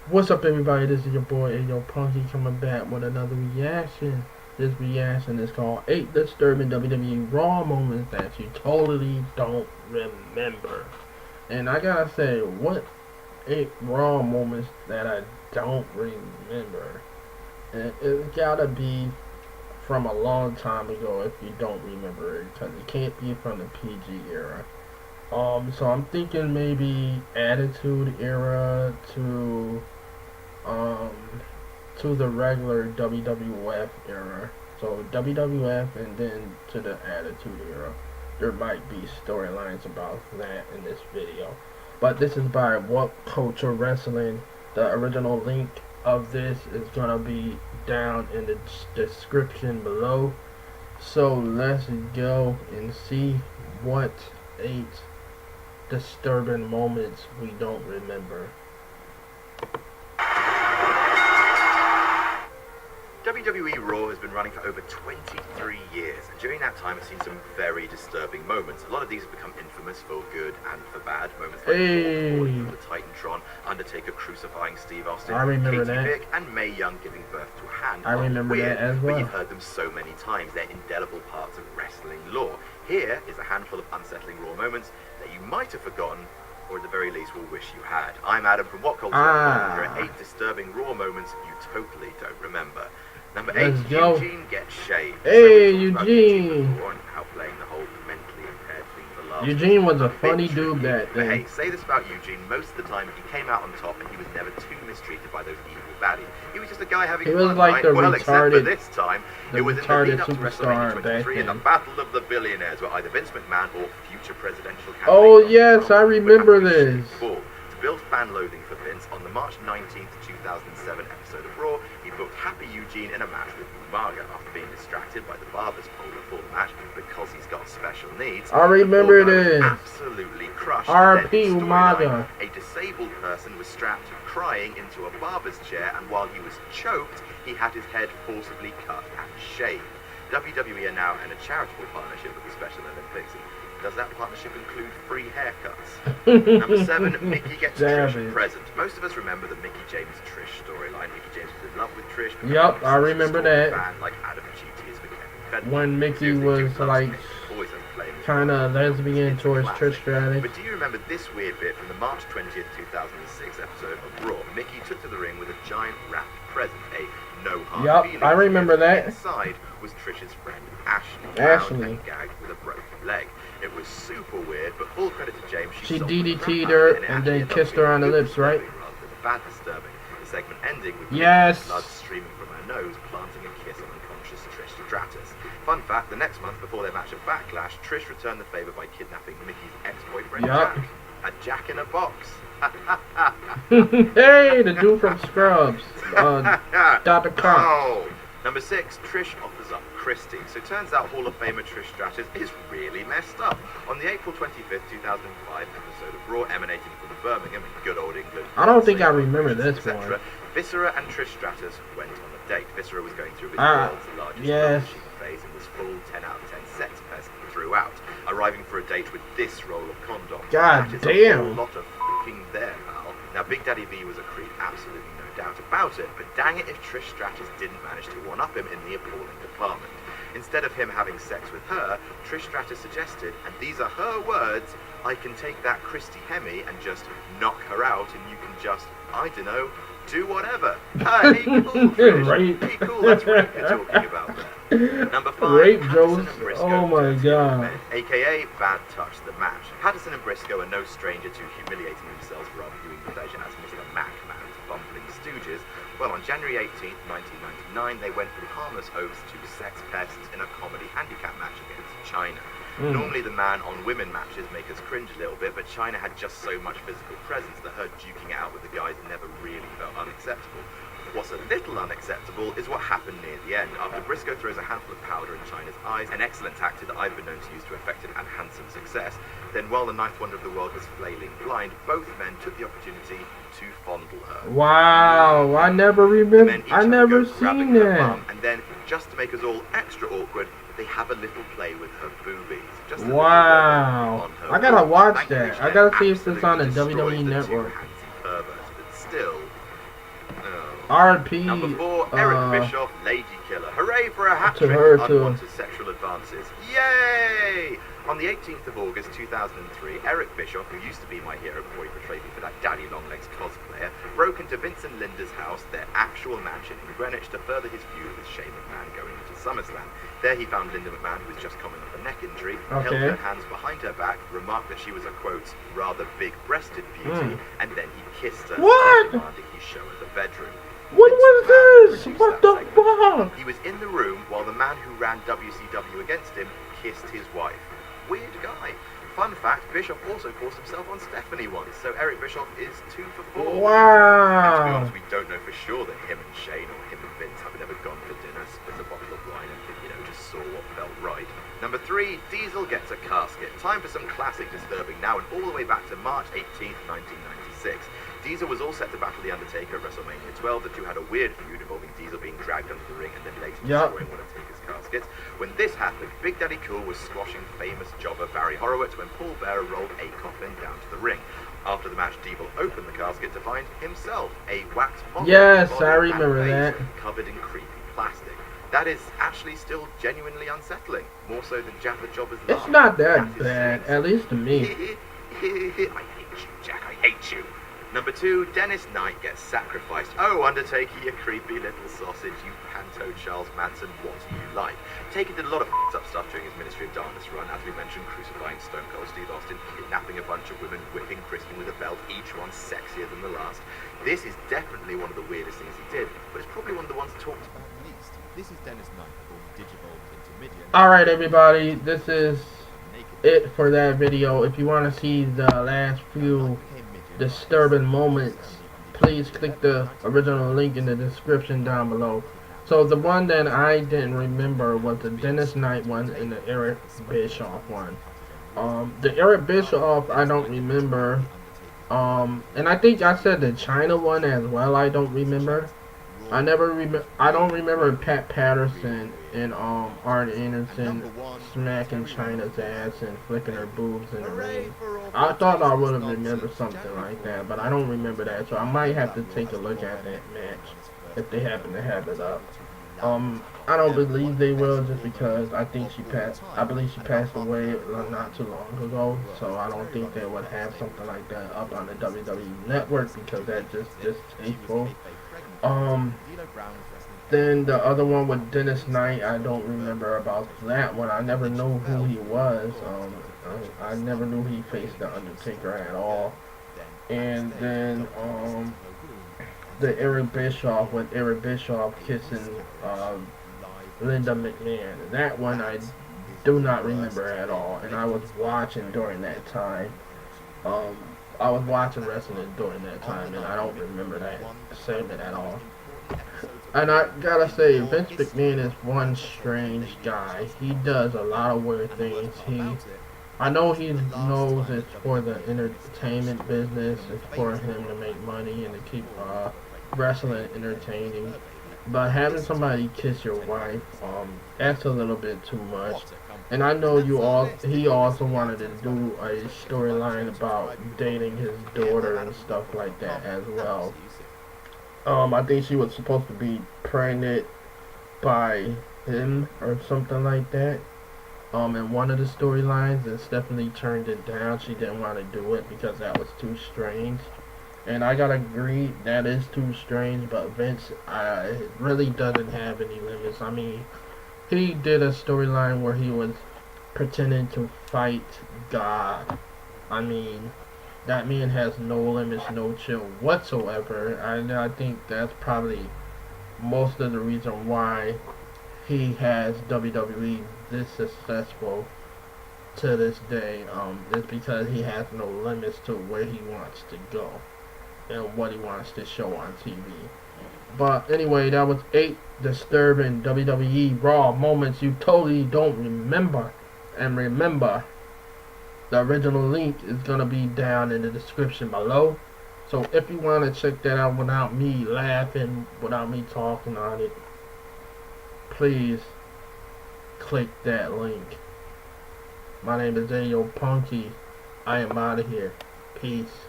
What's up, everybody? This is your boy and your Punky coming back with another reaction. This reaction is called 8 Disturbing WWE Raw Moments That You Totally Don't Remember. And I gotta say, what 8 Raw moments that I don't remember? And it's gotta be from a long time ago if you don't remember it, because it can't be from the PG era. So I'm thinking maybe Attitude Era um, to the regular WWF era. So WWF and then to the Attitude Era. There might be storylines about that in this video. But this is by What Culture Wrestling. The original link of this is gonna be down in the description below. So let's go and see what 8 disturbing moments we don't remember. WWE Raw has been running for over 23 years, and during that time has seen some very disturbing moments. A lot of these have become infamous for good and for bad. Moments like falling from the Titantron, Undertaker crucifying Steve Austin, Katie Vick, and Mae Young giving birth to a hand. I remember that as well. But you've heard them so many times, they're indelible parts of wrestling lore. Here is a handful of unsettling Raw moments that you might have forgotten, or at the very least will wish you had. I'm Adam from What Culture, and here are 8 disturbing Raw moments you totally don't remember. Number 8, Eugene gets shaved. Hey, Eugene! Outplaying the whole mentally impaired thing for last. Eugene was a funny dude that day. But hey, say this about Eugene, most of the time he came out on top and he was never too mistreated by those evil baddies. He was just a guy having fun. He was like the well, except for retarded, this time, the it was in the retarded lead up to superstar WrestleMania back 23 in the then. Battle of the Billionaires, where either Vince McMahon or future presidential candidate Oh yes, I remember this. To build fan loathing for Vince, on the March 19th, 2007 episode of Raw, he booked Happy Eugene in a match with Umaga after being distracted by the Barber's pole before the match because he's got special needs. I remember this. Absolutely crushed. R.P. Umaga. A disabled person was strapped crying into a barber's chair, and while he was choked, he had his head forcibly cut and shaved. WWE are now in a charitable partnership with the Special Olympics. Does that partnership include free haircuts? Number 7, Mickey gets Trish a present. Most of us remember the Mickey James Trish storyline. Mickey James was in love with Trish. Yep, I remember that. Like Adam Cheaty is for Kevin Federline. When Mickey was like kind of lesbian towards Trish Stratus. But do you remember this weird bit from the March 20th, 2006 episode of Raw? Mickey took to the ring with a giant wrapped present, a no hard feelings. I remember that. Inside was Trish's friend Ashley. And gagged with a broken leg. It was super weird, but full credit to James. She DDT'd her and then kissed her on the lips, right? Bad disturbing. The segment ending with blood streaming from her nose, planting a kiss on unconscious Trish Stratus. Fun fact, the next month before their match at Backlash, Trish returned the favour by kidnapping Mickey's ex-boyfriend Jack. A Jack in a box. Hey, the dude from Scrubs. Dr. Cox. Oh. Number 6, Trish offers up CHRISTY. So turns out Hall of Famer Trish Stratus is really messed up. On the April 25th, 2005 episode of Raw emanating from Birmingham in good old England. I don't think I remember this one. Viscera and Trish Stratus went on a date. Viscera was going through his world's largest phase and was full 10 out of 10 sex pest throughout. Arriving for a date with this roll of condom. God that is damn. a whole lot of f***ing there, pal. Now, Big Daddy V was a creep, absolutely no doubt about it, but dang it if Trish Stratus didn't manage to one-up him in the appalling department. Instead of him having sex with her, Trish Stratus suggested, and these are her words, I can take that Christy Hemi and just knock her out and you can just, I don't know, do whatever. Hey, cool, Trish. Hey, cool, that's rape you're talking about there. Number 5, Rape Patterson jokes? and Briscoe. Oh my god. AKA Bad Touch the Match. Patterson and Briscoe are no stranger to humiliating themselves for arguing pleasure as Mr. McMahon's bumbling stooges. Well, on January 18th, 1999, they went from harmless oaths to sex pests in a comedy handicap match against China. Normally the man-on-women matches make us cringe a little bit, but China had just so much physical presence that her duking it out with the guys never really felt unacceptable. What's a little unacceptable is what happened near the end. After Briscoe throws a handful of powder in China's eyes, an excellent tactic that I've been known to use to effective and handsome success, then while the ninth wonder of the world was flailing blind, both men took the opportunity to fondle her. Wow, I never remember. I never seen that. And then, just to make us all extra awkward, they have a little play with her boobies. Just wow. I gotta watch that. I gotta see if it's on the WWE Network. But still, R.P. Number 4, Eric Bischoff, Lady Killer. Hooray for a hat-trick her of too. unwanted sexual advances. Yay! On the 18th of August 2003, Eric Bischoff, who used to be my hero before he portrayed me for that Daddy Longlegs cosplayer, broke into Vince and Linda's house, their actual mansion in Greenwich, to further his feud with Shane McMahon going into SummerSlam. There he found Linda McMahon, who was just coming off a neck injury, held her hands behind her back, remarked that she was a, quote, rather big-breasted beauty, and then he kissed her, demanding he show her the bedroom. What was this? What the fuck? He was in the room while the man who ran WCW against him kissed his wife. Weird guy. Fun fact, Bischoff also forced himself on Stephanie once, so Eric Bischoff is 2 for 4. Wow. And to be honest, we don't know for sure that him and Shane or him and Vince have ever gone for dinner, split a bottle of wine and, just saw what felt right. Number 3, Diesel gets a casket. Time for some classic disturbing now and all the way back to March 18th, 1996. Diesel was all set to battle The Undertaker at WrestleMania 12. The two had a weird feud involving Diesel being dragged under the ring and then later destroying one of Taker's caskets. When this happened, Big Daddy Cool was squashing famous jobber Barry Horowitz when Paul Bearer rolled a coffin down to the ring. After the match, Diesel opened the casket to find himself a wax model. Yes, I remember that. Covered in creepy plastic. That is actually still genuinely unsettling, more so than Jack the Jobber's laugh. It's not that bad, at least to me. I hate you, Jack, I hate you. Number 2, Dennis Knight gets sacrificed. Oh, Undertaker, you creepy little sausage, you panto Charles Manson, what do you like? Taker did a lot of up stuff during his Ministry of Darkness run, as we mentioned, crucifying Stone Cold Steve Austin, kidnapping a bunch of women, whipping Christian with a belt, each one sexier than the last. This is definitely one of the weirdest things he did, but it's probably one of the ones talked about least. This is Dennis Knight, called Digivolve Intermediate. Alright everybody, this is it for that video. If you want to see the last few disturbing moments, please click the original link in the description down below. So the one that I didn't remember was the Dennis Knight one and the Eric Bischoff one. The Eric Bischoff I don't remember. And I think I said the China one as well. I don't remember. I don't remember Pat Patterson and Arn Anderson smacking China's ass and flicking her boobs in the ring. I thought I would have remembered something like that, but I don't remember that, so I might have to take a look at that match if they happen to have it up. I don't believe they will, just because I believe she passed away not too long ago, so I don't think they would have something like that up on the WWE network, because that's just distasteful. Then the other one with Dennis Knight, I don't remember about that one. I never knew who he was. I never knew he faced the Undertaker at all. And then the Eric Bischoff, with Eric Bischoff kissing Linda McMahon. That one I do not remember at all, and I was watching during that time. I was watching wrestling during that time, and I don't remember that segment at all. And I gotta say, Vince McMahon is one strange guy. He does a lot of weird things. I know he knows it's for the entertainment business. It's for him to make money and to keep wrestling entertaining. But having somebody kiss your wife, that's a little bit too much. And I know he also wanted to do a storyline about dating his daughter and stuff like that as well. I think she was supposed to be pregnant by him or something like that. In one of the storylines, and Stephanie turned it down. She didn't want to do it because that was too strange. And I gotta agree, that is too strange, but Vince really doesn't have any limits. I mean, he did a storyline where he was pretending to fight God. I mean, that man has no limits, no chill whatsoever. I think that's probably most of the reason why he has WWE this successful to this day. Is because he has no limits to where he wants to go and what he wants to show on TV. But anyway, that was 8 disturbing WWE Raw moments you totally don't remember. And remember, the original link is going to be down in the description below. So if you want to check that out without me laughing, without me talking on it, please click that link. My name is Ayo Punky. I am out of here. Peace.